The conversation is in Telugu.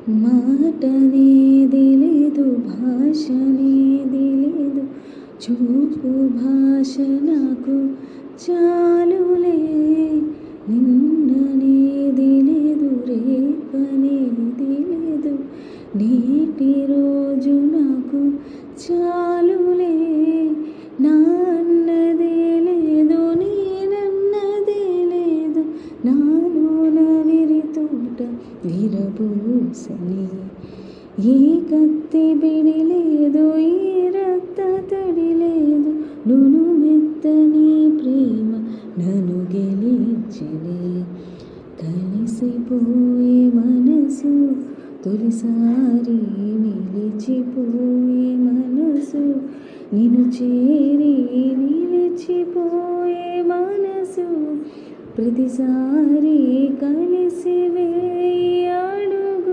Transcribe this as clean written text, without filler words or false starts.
మాటనేది లేదు, భాషనేది లేదు, చూపు భాష నాకు చాలులే. నిన్ననేది లేదు, రేపనేది లేదు, నేటి రోజు నాకు చాలులే. నా అన్నదే లేదు, నేనన్నదే లేదు, నాలోన విరితోట విరబూసని. ఏ కత్తి బిడి లేదు, ఏ రక్త తడి లేదు, నును మెత్తని ప్రేమ నన్ను గెలిచెనే. కలిసిపోయే మనసు తొలిసారి, నిలిచిపోయే మనసు నిన్ను చేరి, నిలిచిపోయే మనసు ప్రతిసారి కలిసి